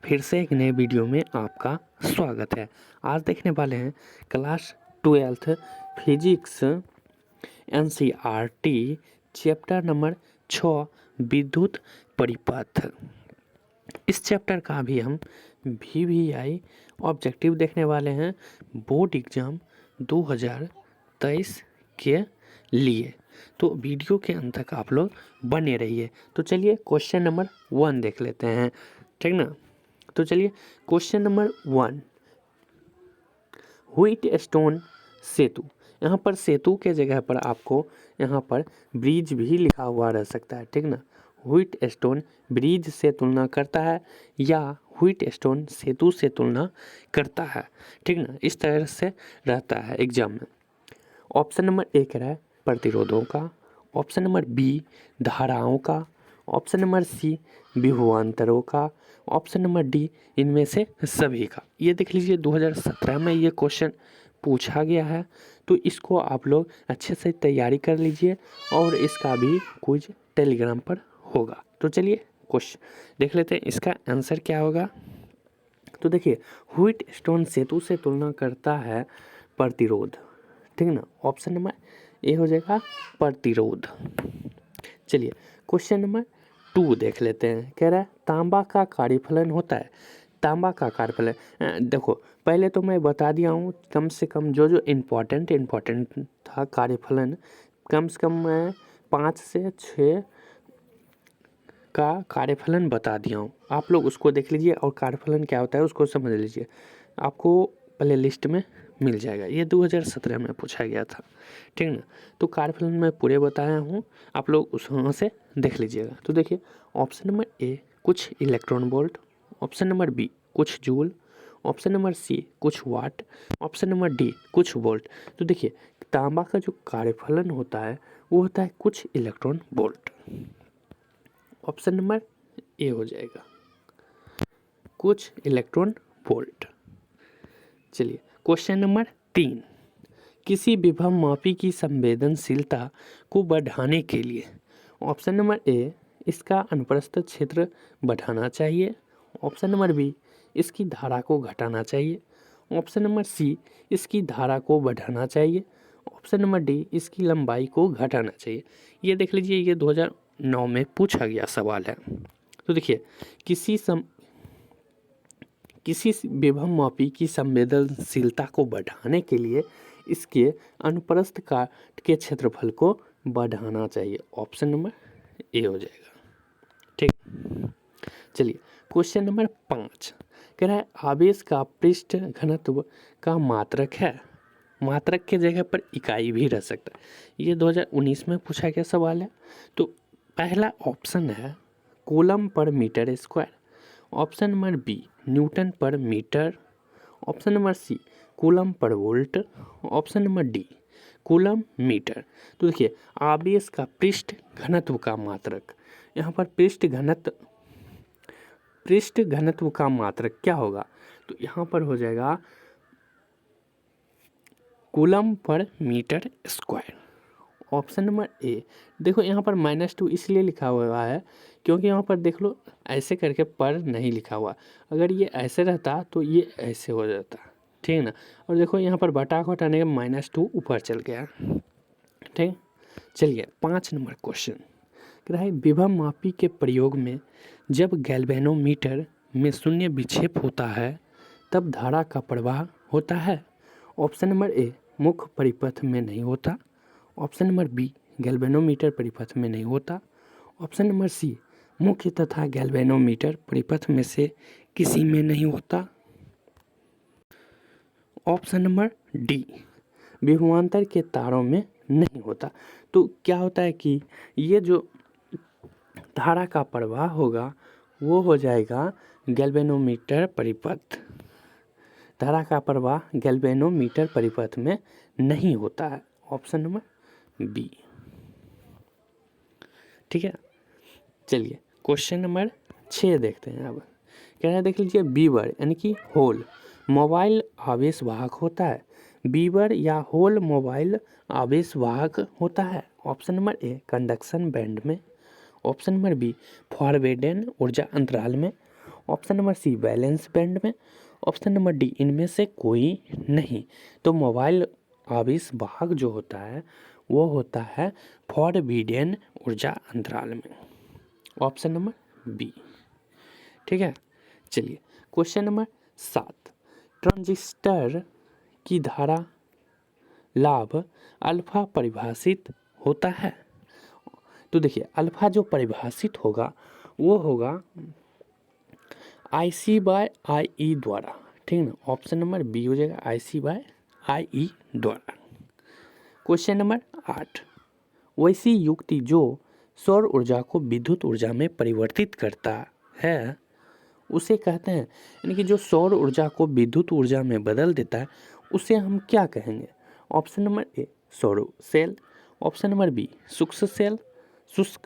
फिर से एक नए वीडियो में आपका स्वागत है। आज देखने वाले हैं class 12th physics NCERT chapter number 6 विद्युत परिपथ। इस चैप्टर का भी हम वीवीआई ऑब्जेक्टिव देखने वाले हैं बोर्ड एग्जाम 2023 के लिए। तो वीडियो के अंत तक आप लोग बने रहिए। तो चलिए क्वेश्चन नंबर 1 देख लेते हैं, ठीक ना। तो चलिए क्वेश्चन नंबर 1, व्हीट स्टोन सेतु। यहाँ पर सेतु के जगह पर आपको यहाँ पर ब्रिज भी लिखा हुआ रह सकता है, ठीक ना। व्हीट स्टोन ब्रिज से तुलना करता है या व्हीट स्टोन सेतु से तुलना करता है, ठीक ना। इस तरह से रहता है एग्जाम में। ऑप्शन नंबर ए कह रहा है प्रतिरोधों का, ऑप्शन नंबर बी धाराओं का, ऑप्शन नंबर सी विभवांतरों का, ऑप्शन नंबर डी इनमें से सभी का। ये देख लीजिए 2017 में ये क्वेश्चन पूछा गया है, तो इसको आप लोग अच्छे से तैयारी कर लीजिए और इसका भी कुछ टेलीग्राम पर होगा। तो चलिए क्वेश्चन देख लेते हैं, इसका आंसर क्या होगा। तो देखिए व्हीट स्टोन सेतु से तुलना करता है प्रतिरोध, ठीक ना। ऑप्शन नंबर ए हो जाएगा प्रतिरोध। चलिए क्वेश्चन नंबर 2 देख लेते हैं। कह रहा है तांबा का कार्यफलन होता है। तांबा का कार्यफलन देखो पहले तो मैं बता दिया हूँ, कम से कम जो जो इम्पोर्टेंट था कार्यफलन, कम से कम मैं 5 से 6 का कार्यफलन बता दिया हूँ। आप लोग उसको देख लीजिए और कार्यफलन क्या होता है उसको समझ लीजिए, आपको प्ले लिस्ट में मिल जाएगा। ये 2017 में पूछा गया था, ठीक ना। तो कार्यफलन मैं पूरे बताया हूँ, आप लोग उस वहाँ से देख लीजिएगा। तो देखिए ऑप्शन नंबर ए कुछ electron volt, option number B कुछ जूल, ऑप्शन नंबर सी कुछ वाट, ऑप्शन नंबर डी कुछ वोल्ट। तो देखिए तांबा का जो कार्यफलन होता है वो होता है कुछ इलेक्ट्रॉन वोल्ट। ऑप्शन नंबर ए हो जाएगा कुछ इलेक्ट्रॉन वोल्ट। चलिए क्वेश्चन नंबर 3, किसी विभव मापी की संवेदनशीलता को बढ़ाने के लिए। ऑप्शन नंबर ए इसका अनुप्रस्थ क्षेत्र बढ़ाना चाहिए, ऑप्शन नंबर बी इसकी धारा को घटाना चाहिए, ऑप्शन नंबर सी इसकी धारा को बढ़ाना चाहिए, ऑप्शन नंबर डी इसकी लंबाई को घटाना चाहिए। ये देख लीजिए ये 2009 में पूछा गया सवाल है। तो देखिए किसी विभव मापी की संवेदनशीलता को बढ़ाने के लिए इसके अनुप्रस्थ काट के क्षेत्रफल को बढ़ाना चाहिए। ऑप्शन नंबर ए हो जाएगा, ठीक। चलिए क्वेश्चन नंबर 5 कह रहा है आवेश का पृष्ठ घनत्व का मात्रक है। मात्रक के जगह पर इकाई भी रह सकता है। ये 2019 में पूछा गया सवाल है। तो पहला ऑप्शन है कूलम पर metre square, option number B newton per metre, option number C coulomb per volt, option number D coulomb metre. तो देखिए आवेश का पृष्ठ घनत्व का मात्रक, यहाँ पर पृष्ठ घनत्व का मात्रक क्या होगा। तो यहाँ पर हो जाएगा कूलम पर metre square. Option number A, देखो यहाँ पर -2 इसलिए लिखा हुआ है क्योंकि यहाँ पर देख लो ऐसे करके पर नहीं लिखा हुआ। अगर ये ऐसे रहता तो ये ऐसे हो जाता, ठीक ना। और देखो यहाँ पर बटा को हटाने का -2 ऊपर चल गया, ठीक। चलिए 5 नंबर क्वेश्चन कह रहा है विभव मापी के प्रयोग में जब गैल्वेनोमीटर में शून्य विक्षेप होता है तब धारा का प्रवाह होता है। ऑप्शन नंबर ए मुख्य परिपथ में नहीं होता, ऑप्शन नंबर बी गैल्वेनोमीटर परिपथ में नहीं होता, ऑप्शन नंबर सी मुख्य तथा गैल्वेनोमीटर परिपथ में से किसी में नहीं होता, ऑप्शन नंबर डी विभवांतर के तारों में नहीं होता। तो क्या होता है कि ये जो धारा का प्रवाह होगा वो हो जाएगा गैल्वेनोमीटर परिपथ। धारा का प्रवाह गैल्वेनोमीटर परिपथ में नहीं होता है, ऑप्शन नंबर बी, ठीक है। चलिए क्वेश्चन नंबर 6 देखते हैं। अब कह रहा है देख लीजिए बीवर यानी कि होल मोबाइल आवेश वाहक होता है। बीवर या होल मोबाइल आवेश वाहक होता है। Option number A conduction band में, ऑप्शन नंबर बी फॉरवेडेन ऊर्जा अंतराल में, option number C valence band में, ऑप्शन नंबर डी इनमें से कोई नहीं। तो मोबाइल आवेश वाहक जो होता है वो होता है फॉरबिडन ऊर्जा अंतराल में, ऑप्शन नंबर बी। ठीक है, चलिए क्वेश्चन नंबर 7, ट्रांजिस्टर की धारा लाभ अल्फा परिभाषित होता है। तो देखिए अल्फा जो परिभाषित होगा वो होगा IC/IE द्वारा, ठीक ना, ऑप्शन नंबर बी हो जाएगा IC/IE द्वारा। क्वेश्चन नंबर 8, वैसी युक्ति जो सौर ऊर्जा को विद्युत ऊर्जा में परिवर्तित करता है उसे कहते हैं, यानी कि जो सौर ऊर्जा को विद्युत ऊर्जा में बदल देता है उसे हम क्या कहेंगे। ऑप्शन नंबर ए सौर सेल, ऑप्शन नंबर बी शुष्क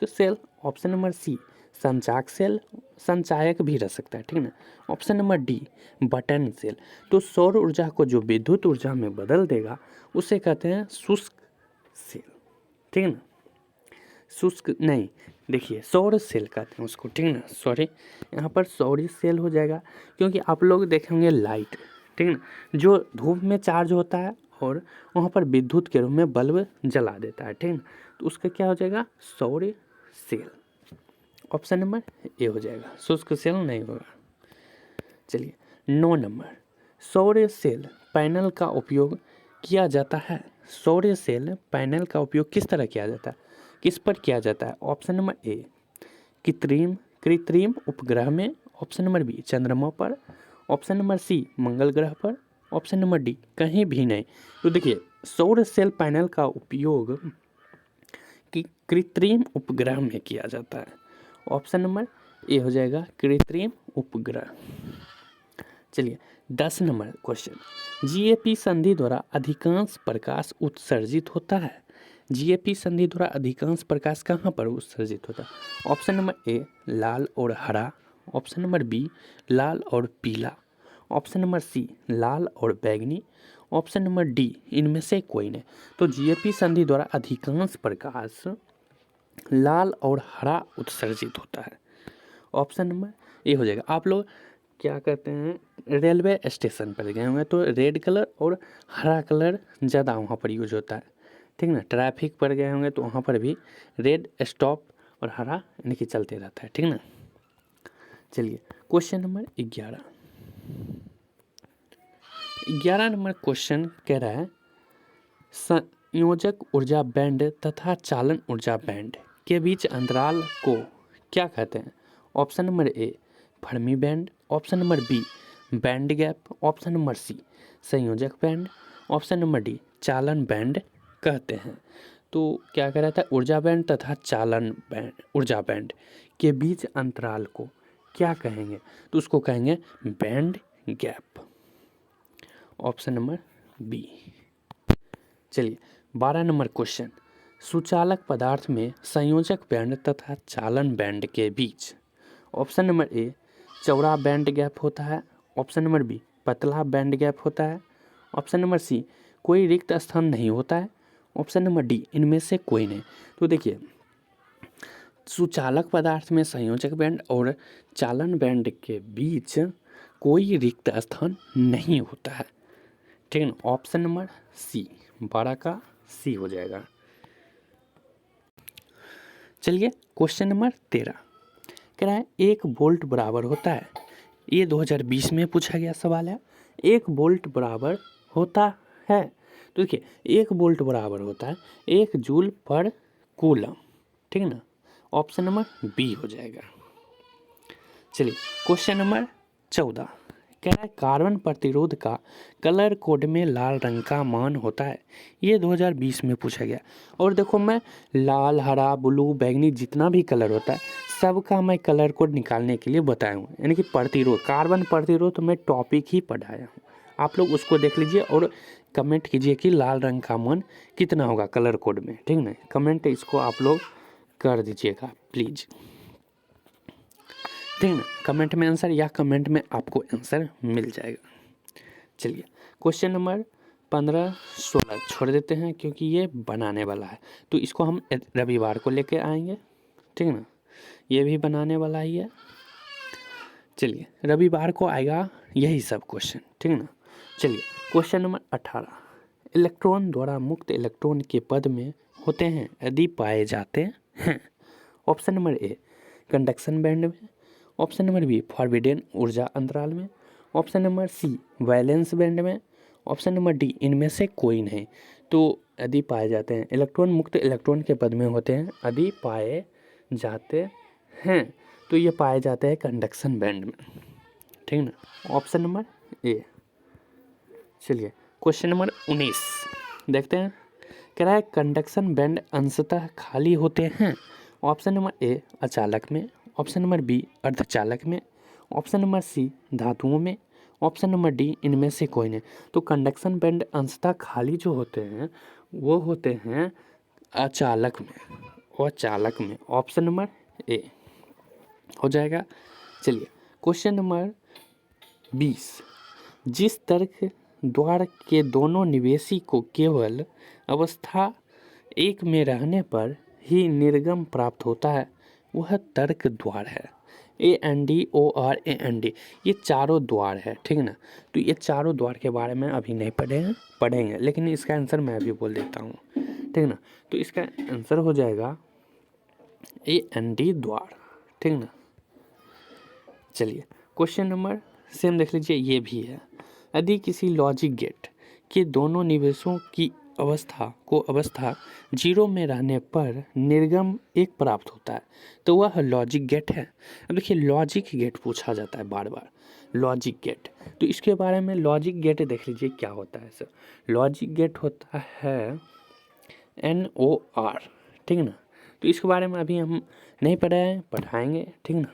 सेल, ऑप्शन नंबर सी संचायक सेल, संचायक भी रह सकता है, ठीक ना, option number D button cell. तो सौर ऊर्जा को जो विद्युत ऊर्जा में बदल देगा उसे कहते हैं शुष्क सेल, ठीक ना, शुष्क नहीं, देखिए सौर सेल कहते हैं उसको, ठीक ना, सॉरी यहाँ पर सौर सेल हो जाएगा क्योंकि आप लोग देखेंगे लाइट, ठीक ना, जो धूप में चार्ज होता है और वहाँ पर विद्युत के रूप में बल्ब जला देता है, ठीक ना, तो उसका क्या हो जाएगा सौर सेल, ऑप्शन नंबर ए हो जाएगा, शुष्क सेल नहीं होगा। चलिए 9 नंबर, सौर सेल पैनल का उपयोग किया जाता है। सौर सेल पैनल का उपयोग किस तरह किया जाता है, किस पर किया जाता है। ऑप्शन नंबर ए कृत्रिम उपग्रह में, ऑप्शन नंबर बी चंद्रमा पर, ऑप्शन नंबर सी मंगल ग्रह पर, ऑप्शन नंबर डी कहीं भी नहीं। तो देखिए सौर सेल पैनल का उपयोग कृत्रिम उपग्रह में किया जाता है, ऑप्शन नंबर ए हो जाएगा कृत्रिम उपग्रह। चलिए 10 नंबर क्वेश्चन, GAP संधि द्वारा अधिकांश प्रकाश उत्सर्जित होता है। GAP संधि द्वारा अधिकांश प्रकाश कहाँ पर उत्सर्जित होता है। ऑप्शन नंबर ए लाल और हरा, ऑप्शन नंबर बी लाल और पीला, ऑप्शन नंबर सी लाल और बैंगनी, ऑप्शन नंबर डी इनमें से कोई नहीं। तो GAP संधि द्वारा अधिकांश प्रकाश लाल और हरा उत्सर्जित होता है, ऑप्शन नंबर ए हो जाएगा। आप लोग क्या कहते हैं रेलवे स्टेशन पर गए होंगे तो रेड कलर और हरा कलर ज़्यादा वहाँ पर यूज होता है, ठीक ना, ट्रैफिक पर गए होंगे तो वहाँ पर भी रेड स्टॉप और हरा यानी कि चलते रहता है, ठीक ना। चलिए क्वेश्चन नंबर 11 नंबर क्वेश्चन कह रहा है संयोजक ऊर्जा बैंड तथा चालन ऊर्जा बैंड के बीच अंतराल को क्या कहते हैं। Option number A Fermi band, option number B band gap, option number C संयोजक बैंड, ऑप्शन नंबर डी चालन बैंड कहते हैं। तो क्या कह रहा था ऊर्जा बैंड तथा चालन बैंड ऊर्जा बैंड के बीच अंतराल को क्या कहेंगे, तो उसको कहेंगे band gap, option number B. चलिए 12 नंबर क्वेश्चन, सुचालक पदार्थ में संयोजक बैंड तथा चालन बैंड के बीच, ऑप्शन नंबर ए चौड़ा बैंड गैप होता है, ऑप्शन नंबर बी पतला बैंड गैप होता है, ऑप्शन नंबर सी कोई रिक्त स्थान नहीं होता है, ऑप्शन नंबर डी इनमें से कोई नहीं। तो देखिए सुचालक पदार्थ में संयोजक बैंड और चालन बैंड के बीच कोई रिक्त स्थान नहीं होता है, ठीक है ना, ऑप्शन नंबर सी 12 का सी हो जाएगा। चलिए क्वेश्चन नंबर 13 कह रहा है 1 वोल्ट बराबर होता है, ये 2020 में पूछा गया सवाल है, 1 वोल्ट बराबर होता है। तो देखिए 1 वोल्ट बराबर होता है 1 जूल पर कूलम, ठीक है ना, ऑप्शन नंबर बी हो जाएगा। चलिए क्वेश्चन नंबर 14 कह रहा है कार्बन प्रतिरोध का कलर कोड में लाल रंग का मान होता है, ये 2020 में पूछा गया। और देखो मैं लाल हरा ब्लू बैंगनी जितना भी कलर होता है सबका मैं कलर कोड निकालने के लिए बताया हूँ, यानी कि प्रतिरोध कार्बन प्रतिरोध तो मैं टॉपिक ही पढ़ाया हूँ, आप लोग उसको देख लीजिए और कमेंट कीजिए कि लाल रंग का मान कितना होगा कलर कोड में, ठीक ना, कमेंट इसको आप लोग कर दीजिएगा प्लीज़, ठीक ना, कमेंट में आंसर या कमेंट में आपको आंसर मिल जाएगा। चलिए क्वेश्चन नंबर 15-16 छोड़ देते हैं क्योंकि ये बनाने वाला है, तो इसको हम रविवार को लेके आएंगे, ठीक है ना, ये भी बनाने वाला ही है। चलिए रविवार को आएगा यही सब क्वेश्चन, ठीक ना। चलिए क्वेश्चन नंबर 18, इलेक्ट्रॉन द्वारा मुक्त इलेक्ट्रॉन के पद में होते हैं यदि पाए जाते हैं। Option number A conduction band में, ऑप्शन नंबर बी फॉरबिडन ऊर्जा अंतराल में, option number C valence band में, ऑप्शन नंबर डी इनमें से कोई नहीं। तो यदि पाए जाते हैं, इलेक्ट्रॉन मुक्त इलेक्ट्रॉन के पद में होते हैं यदि पाए जाते हैं, तो ये पाए जाते हैं कंडक्शन बैंड में, ठीक ना। ऑप्शन नंबर ए। चलिए क्वेश्चन नंबर 19 देखते हैं। कह रहा है कंडक्शन बैंड अंशतः खाली होते हैं। ऑप्शन नंबर ए अचालक में, ऑप्शन नंबर बी अर्धचालक में, ऑप्शन नंबर सी धातुओं में, ऑप्शन नंबर डी इनमें से कोई नहीं। तो कंडक्शन बैंड अंशतः खाली जो होते हैं वो होते हैं अचालक में, और चालक में। ऑप्शन नंबर ए हो जाएगा। चलिए क्वेश्चन नंबर 20, जिस तर्क द्वार के दोनों निवेशी को केवल अवस्था एक में रहने पर ही निर्गम प्राप्त होता है वह तर्क द्वार है। AND, OR, AND ये चारों द्वार है, ठीक ना। तो ये चारों द्वार के बारे में अभी नहीं पढ़ेंगे, लेकिन इसका आंसर मैं अभी बोल देता हूँ, ठीक ना। तो इसका आंसर हो जाएगा AND द्वार, ठीक ना। चलिए क्वेश्चन नंबर सेम देख लीजिए, ये भी है। यदि किसी लॉजिक गेट के दोनों निवेशों की अवस्था 0 में रहने पर निर्गम 1 प्राप्त होता है तो वह लॉजिक गेट है। अब देखिए लॉजिक गेट पूछा जाता है बार बार, लॉजिक गेट। तो इसके बारे में लॉजिक गेट देख लीजिए क्या होता है सर। लॉजिक गेट होता है NOR, ठीक ना। तो इसके बारे में अभी हम नहीं पढ़ाएंगे, ठीक ना।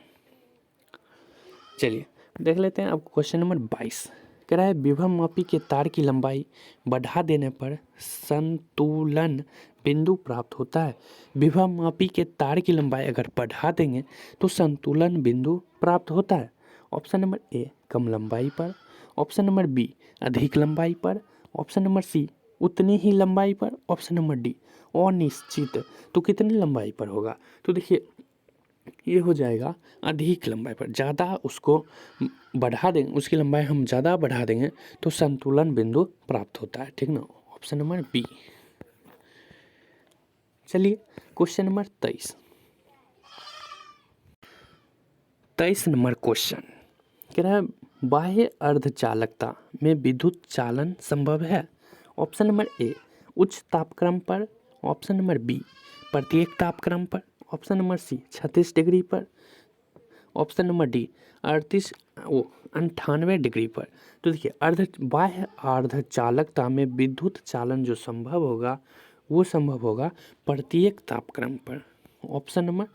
चलिए देख लेते हैं अब क्वेश्चन नंबर 22। कह रहा है विभव मापी के तार की लंबाई बढ़ा देने पर संतुलन बिंदु प्राप्त होता है। विभव मापी के तार की लंबाई अगर बढ़ा देंगे तो संतुलन बिंदु प्राप्त होता है। ऑप्शन नंबर ए कम लंबाई पर, ऑप्शन नंबर बी अधिक लंबाई पर, ऑप्शन नंबर सी उतनी ही लंबाई पर, ऑप्शन नंबर डी अनिश्चित। तो कितनी लंबाई पर होगा? तो देखिए ये हो जाएगा अधिक लंबाई पर, ज़्यादा उसको बढ़ा देंगे, उसकी लंबाई हम ज़्यादा बढ़ा देंगे तो संतुलन बिंदु प्राप्त होता है, ठीक ना। Option number B. चलिए क्वेश्चन नंबर 23 नंबर क्वेश्चन कह रहा है बाह्य अर्धचालकता में विद्युत चालन संभव है। ऑप्शन नंबर ए उच्च तापक्रम पर, ऑप्शन नंबर बी प्रत्येक तापक्रम पर, ऑप्शन नंबर सी 36 डिग्री पर, ऑप्शन नंबर डी 98 डिग्री पर। तो देखिए बाह्य अर्धचालकता में विद्युत चालन जो संभव होगा वो संभव होगा प्रत्येक तापक्रम पर। ऑप्शन नंबर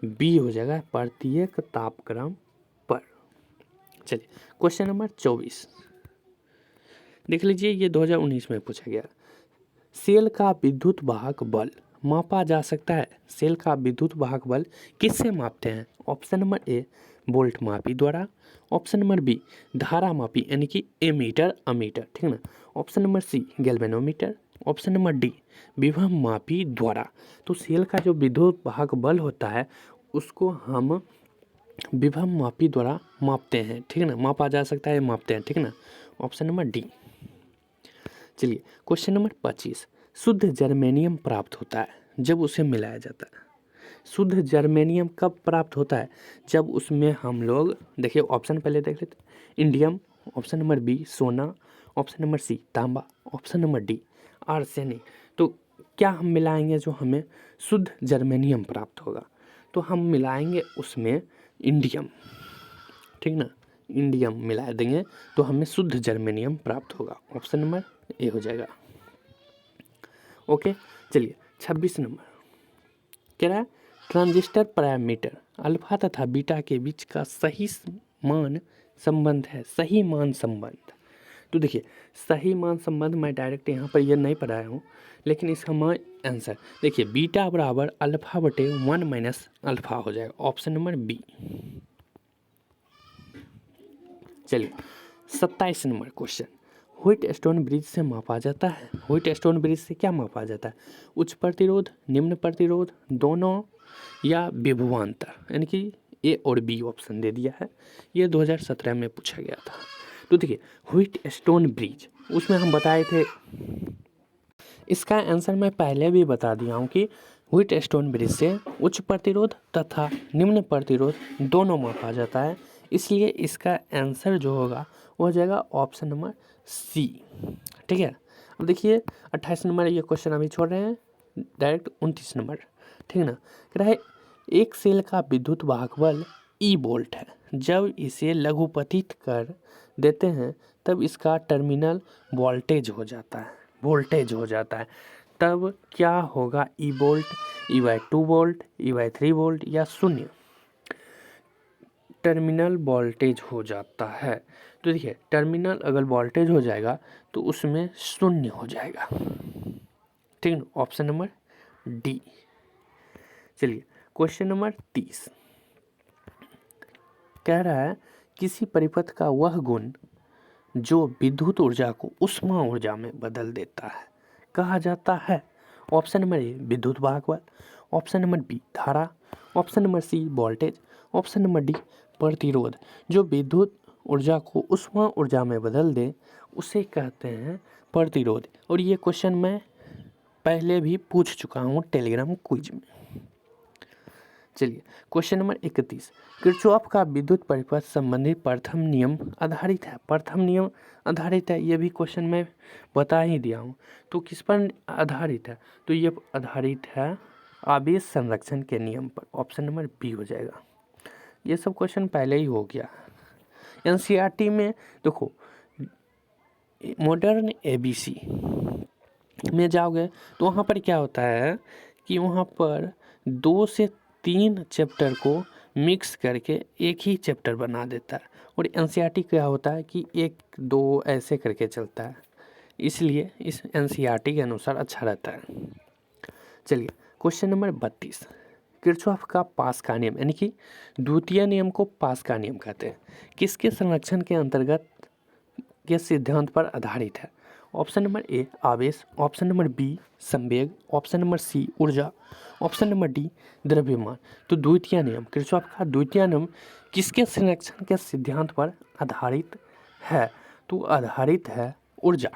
बी हो जाएगा प्रत्येक तापक्रम पर। चलिए क्वेश्चन नंबर 24 देख लीजिए, ये 2019 में पूछा गया। सेल का विद्युत वाहक बल मापा जा सकता है। सेल का विद्युत वाहक बल किससे मापते हैं? ऑप्शन नंबर ए वोल्ट मापी द्वारा, ऑप्शन नंबर बी धारा मापी यानी कि एमीटर अमीटर, ठीक ना। Option number C galvanometer, option number D विभव मापी द्वारा। तो सेल का जो विद्युत वाहक बल होता है उसको हम विभव मापी द्वारा मापते हैं, ठीक है ना। मापा जा सकता है, मापते हैं, ठीक ना। Option number D. चलिए क्वेश्चन नंबर 25 शुद्ध जर्मेनियम प्राप्त होता है जब उसे मिलाया जाता है। शुद्ध जर्मेनियम कब प्राप्त होता है? जब उसमें हम लोग देखिए ऑप्शन पहले देख लेते हैं। इंडियम, ऑप्शन नंबर बी सोना, ऑप्शन नंबर सी तांबा, ऑप्शन नंबर डी आर्सेनिक। तो क्या हम मिलाएंगे जो हमें शुद्ध जर्मेनियम प्राप्त होगा? तो हम मिलाएंगे उसमें इंडियम, ठीक ना। इंडियम मिला देंगे तो हमें शुद्ध जर्मेनियम प्राप्त होगा। ऑप्शन नंबर ए हो जाएगा। ओके चलिए 26 नंबर कह रहा है ट्रांजिस्टर पैरामीटर अल्फा तथा बीटा के बीच का सही मान संबंध है। सही मान संबंध, तो देखिए सही मान संबंध मैं डायरेक्ट यहाँ पर ये नहीं पढ़ाया हूँ, लेकिन इसका मैं आंसर देखिए बीटा बराबर अल्फा बटे 1 माइनस अल्फा हो जाएगा। Option number B. चलिए 27 नंबर क्वेश्चन व्हीटस्टोन ब्रिज से मापा जाता है। व्हीटस्टोन ब्रिज से क्या मापा जाता है? उच्च प्रतिरोध, निम्न प्रतिरोध, दोनों या विभवांतर, यानी कि ए और बी ऑप्शन दे दिया है। ये 2017 में पूछा गया था। तो देखिए व्हीट स्टोन ब्रिज, उसमें हम बताए थे, इसका आंसर मैं पहले भी बता दिया हूँ कि व्हीट स्टोन ब्रिज से उच्च प्रतिरोध तथा निम्न प्रतिरोध दोनों मापा जाता है, इसलिए इसका आंसर जो होगा वो हो जाएगा ऑप्शन नंबर सी। ठीक है, अब देखिए 28 नंबर ये क्वेश्चन अभी छोड़ रहे हैं, डायरेक्ट 29 नंबर। ठीक है ना, कह रहा है एक सेल का विद्युत वाहक बल ई वोल्ट है, जब इसे लघुपतित कर देते हैं तब इसका टर्मिनल वोल्टेज हो जाता है, तब क्या होगा? E volt, E by 2 volt, E by 3 volt या शून्य टर्मिनल वोल्टेज हो जाता है। तो देखिए टर्मिनल अगर वोल्टेज हो जाएगा तो उसमें शून्य हो जाएगा। ठीक है, ऑप्शन नंबर डी। चलिए क्वेश्चन नंबर 30 कह रहा है किसी परिपथ का वह गुण जो विद्युत ऊर्जा को ऊष्मा ऊर्जा में बदल देता है कहा जाता है। ऑप्शन नंबर ए विद्युत वाहक बल, ऑप्शन नंबर बी धारा, option number C voltage, option number D प्रतिरोध। जो विद्युत ऊर्जा को ऊष्मा ऊर्जा में बदल दे उसे कहते हैं प्रतिरोध। और ये क्वेश्चन मैं पहले भी पूछ चुका हूँ टेलीग्राम क्विज में। चलिए क्वेश्चन नंबर 31 किरचॉफ का विद्युत परिपथ संबंधी प्रथम नियम आधारित है। प्रथम नियम आधारित है, ये भी क्वेश्चन में बता ही दिया हूँ। तो किस पर आधारित है? तो ये आधारित है आवेश संरक्षण के नियम पर। ऑप्शन नंबर बी हो जाएगा। ये सब क्वेश्चन पहले ही हो गया। एनसीईआरटी में देखो मॉडर्न एबीसी में जाओगे तो वहाँ पर क्या होता है कि वहाँ पर 2 से 3 चैप्टर को मिक्स करके एक ही चैप्टर बना देता है। और एनसीईआरटी क्या होता है कि 1-2 ऐसे करके चलता है, इसलिए इस एनसीईआरटी के अनुसार अच्छा रहता है। चलिए क्वेश्चन नंबर 32 किरचॉफ का पास का नियम यानी कि द्वितीय नियम को पास का नियम कहते हैं, किसके संरक्षण के अंतर्गत के सिद्धांत पर आधारित है? ऑप्शन नंबर ए आवेश, ऑप्शन नंबर बी संवेग, ऑप्शन नंबर सी ऊर्जा, ऑप्शन नंबर डी द्रव्यमान। तो द्वितीय नियम, किरचॉफ का द्वितीय नियम किसके संरक्षण के सिद्धांत पर आधारित है? तो आधारित है ऊर्जा।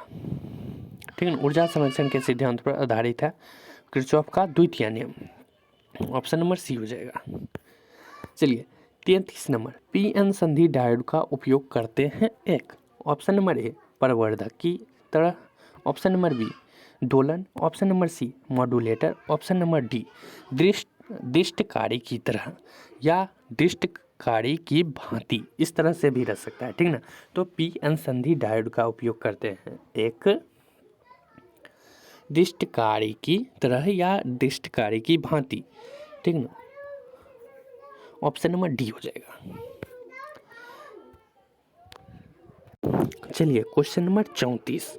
ठीक है, ऊर्जा संरक्षण के सिद्धांत पर आधारित है किरचॉफ का द्वितीय नियम। ऑप्शन नंबर सी हो जाएगा। चलिए 33 नंबर पीएन संधि डायोड का उपयोग करते हैं एक। ऑप्शन नंबर ए प्रवर्धक की तरह, ऑप्शन नंबर बी दोलन, option number C modulator, option number D दृष्टकारी की तरह या दृष्टकारी की भांति। इस तरह से भी रह सकता है। ठीक ना, तो पीएन संधि डायोड का उपयोग करते हैं एक दृष्टकारी की तरह या दृष्टकारी की भांति। ठीक ना, ऑप्शन नंबर डी हो जाएगा। चलिए क्वेश्चन नंबर 34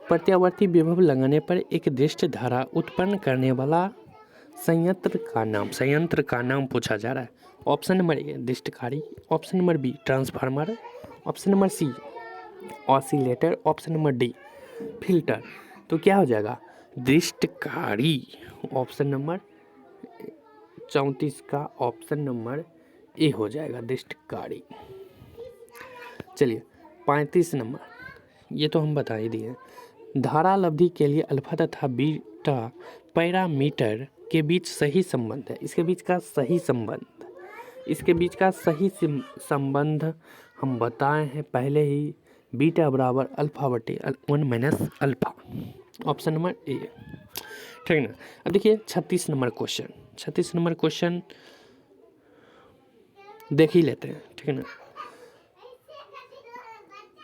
प्रत्यावर्ती विभव लगाने पर एक दृष्ट धारा उत्पन्न करने वाला संयंत्र का नाम पूछा जा रहा है। ऑप्शन नंबर ए दृष्टकारी, option number B transformer, option number C oscillator, option number D filter. तो क्या हो जाएगा? दृष्टकारी। ऑप्शन नंबर 34 का ऑप्शन नंबर ए हो जाएगा दृष्टकारी। चलिए 35 नंबर, ये तो हम बता ही दिए। धारा लब्धि के लिए अल्फा तथा बीटा पैरामीटर के बीच सही संबंध है। इसके बीच का सही संबंध हम बताए हैं पहले ही, बीटा बराबर अल्फा बटे 1 माइनस अल्फा। ऑप्शन नंबर ए। ठीक है ना, अब देखिए 36 नंबर क्वेश्चन देख ही लेते हैं। ठीक है ना,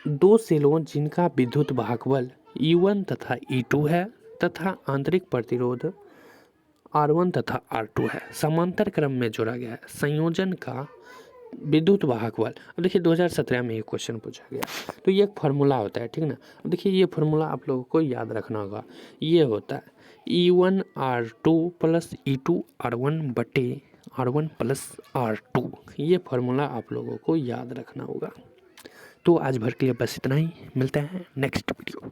2 सेलों जिनका विद्युत वाहक बल E1 तथा E2 है तथा आंतरिक प्रतिरोध R1 तथा R2 है, समांतर क्रम में जोड़ा गया है। संयोजन का विद्युत वाहक बल। अब देखिए 2017 में ये क्वेश्चन पूछा गया, तो ये एक फार्मूला होता है। ठीक है ना, अब देखिए ये फार्मूला आप लोगों को याद रखना होगा। ये होता है E1 R2 plus E2 R1 बटे R1 प्लस R2। ये फार्मूला आप लोगों को याद रखना होगा। तो आज भर के लिए बस इतना ही, मिलते हैं नेक्स्ट वीडियो।